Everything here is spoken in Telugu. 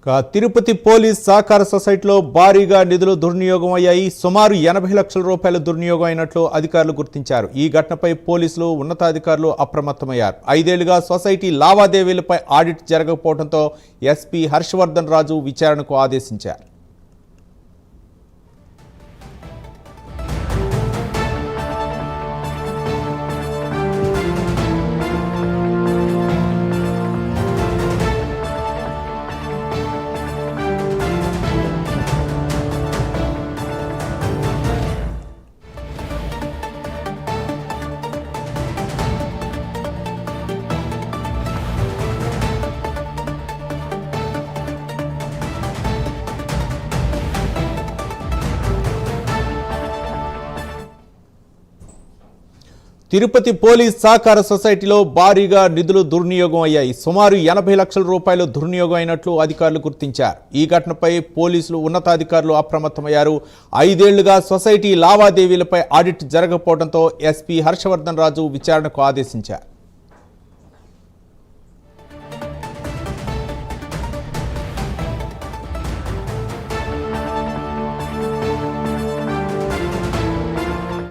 తిరుపతి పోలీస్ సహకార సొసైటీలో భారీగా నిధులు దుర్వినియోగం అయ్యాయి. సుమారు 80 లక్షల రూపాయల దుర్వినియోగం అయినట్లు అధికారులు గుర్తించారు. ఈ ఘటనపై పోలీసులు ఉన్నతాధికారులు అప్రమత్తమయ్యారు. 5 ఏళ్లుగా సొసైటీ లావాదేవీలపై ఆడిట్ జరగకపోవడంతో ఎస్పీ హర్షవర్ధన్ రాజు విచారణకు ఆదేశించారు. తిరుపతి పోలీస్ సహకార సొసైటీలో భారీగా నిధులు దుర్వినియోగం అయ్యాయి. సుమారు 80 లక్షల రూపాయలు దుర్వినియోగం అయినట్లు అధికారులు గుర్తించారు. ఈ ఘటనపై పోలీసులు ఉన్నతాధికారులు అప్రమత్తమయ్యారు. 5 ఏళ్లుగా సొసైటీ లావాదేవీలపై ఆడిట్ జరగకపోవడంతో ఎస్పీ హర్షవర్ధన్ రాజు విచారణకు ఆదేశించారు.